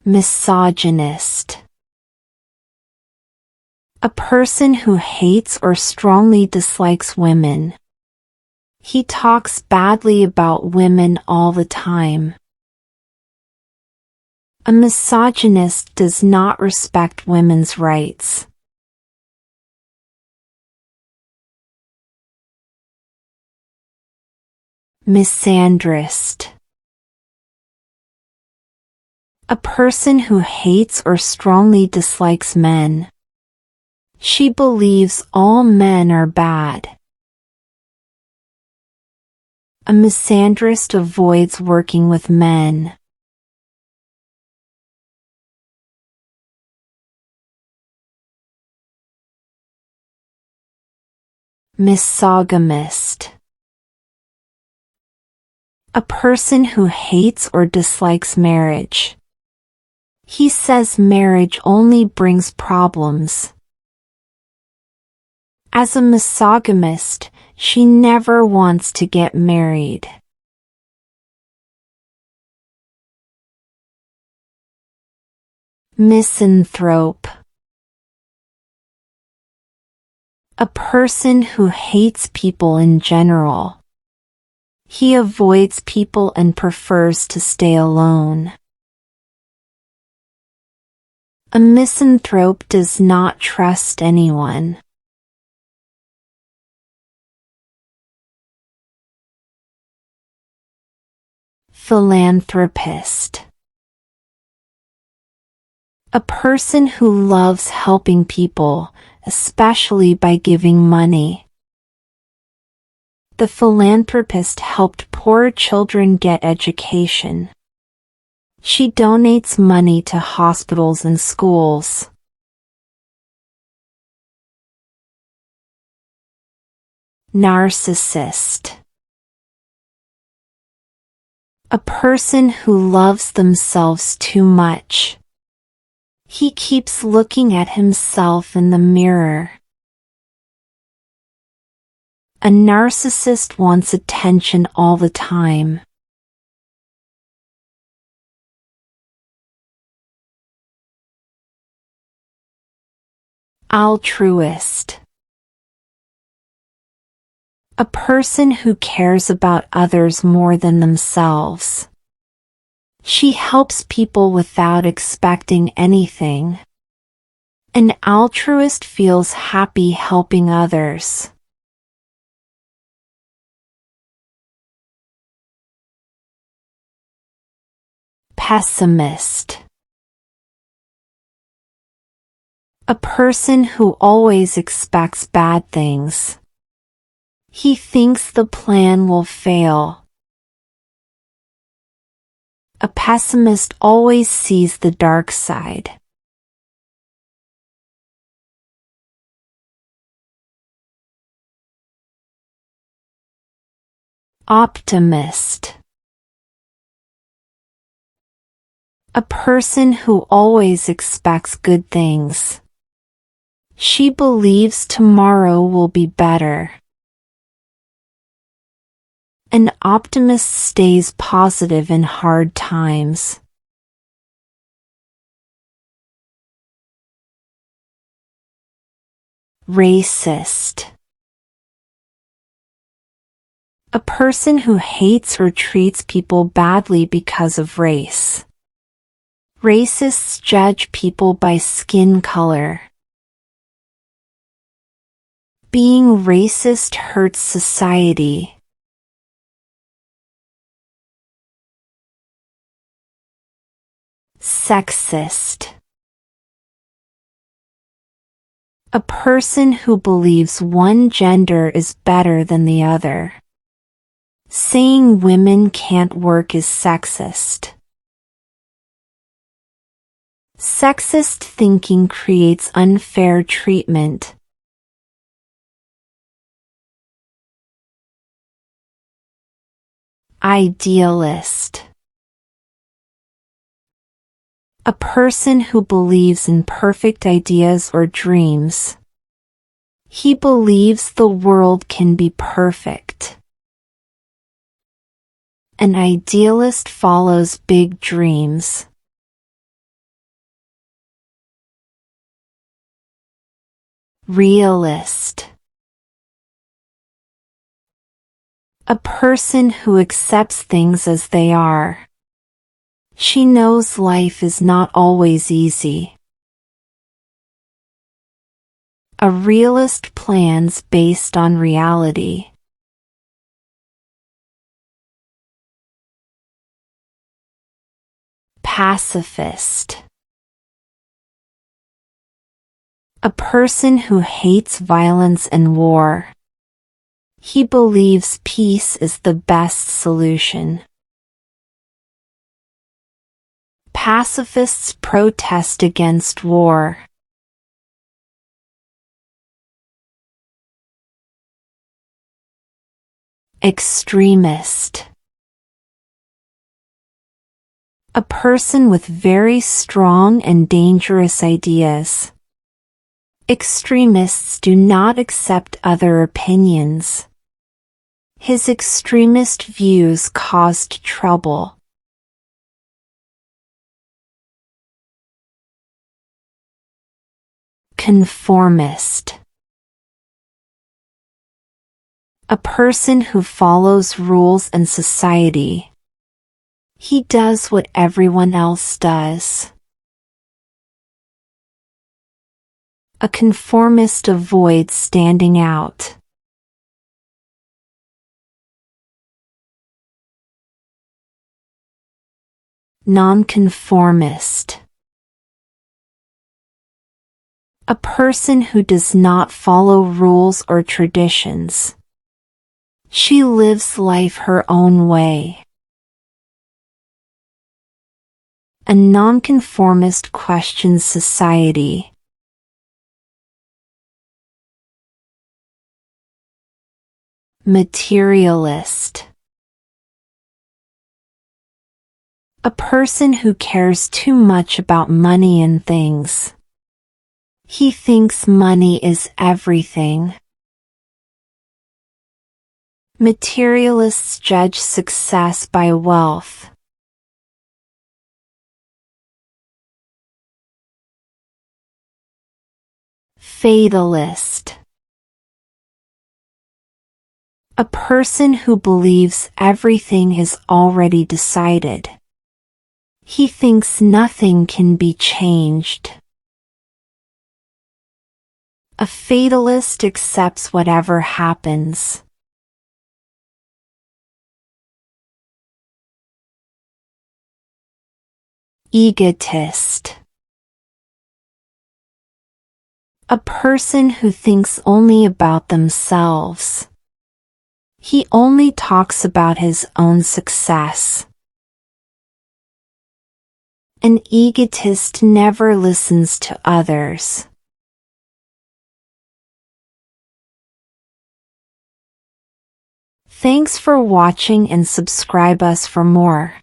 Misogynist. A person who hates or strongly dislikes women. He talks badly about women all the time. A misogynist does not respect women's rights. Misandrist. A person who hates or strongly dislikes men. She believes all men are bad. A misandrist avoids working with men. Misogynist. A person who hates or dislikes marriage. He says marriage only brings problems. As a misogynist, she never wants to get married. Misanthrope. A person who hates people in general. He avoids people and prefers to stay alone. A misanthrope does not trust anyone. Philanthropist. A person who loves helping people, especially by giving money. The philanthropist helped poor children get education. She donates money to hospitals and schools. Narcissist. A person who loves themselves too much. He keeps looking at himself in the mirror. A narcissist wants attention all the time. Altruist. A person who cares about others more than themselves. She helps people without expecting anything. An altruist feels happy helping others. Pessimist. A person who always expects bad things. He thinks the plan will fail. A pessimist always sees the dark side. Optimist. A person who always expects good things. She believes tomorrow will be better. An optimist stays positive in hard times. Racist. A person who hates or treats people badly because of race. Racists judge people by skin color. Being racist hurts society. Sexist. A person who believes one gender is better than the other. Saying women can't work is sexist. Sexist thinking creates unfair treatment. Idealist. A person who believes in perfect ideas or dreams. He believes the world can be perfect. An idealist follows big dreams. Realist. A person who accepts things as they are. She knows life is not always easy. A realist plans based on reality. Pacifist. A person who hates violence and war. He believes peace is the best solution. Pacifists protest against war. Extremist. A person with very strong and dangerous ideas. Extremists do not accept other opinions. His extremist views caused trouble. Conformist. A person who follows rules and society. He does what everyone else does. A conformist avoids standing out. Nonconformist. A person who does not follow rules or traditions. She lives life her own way. A nonconformist questions society. Materialist. A person who cares too much about money and things. He thinks money is everything. Materialists judge success by wealth. Fatalist. A person who believes everything is already decided. He thinks nothing can be changed. A fatalist accepts whatever happens. Egotist. A person who thinks only about themselves. He only talks about his own success. An egotist never listens to others. Thanks for watching and subscribe us for more.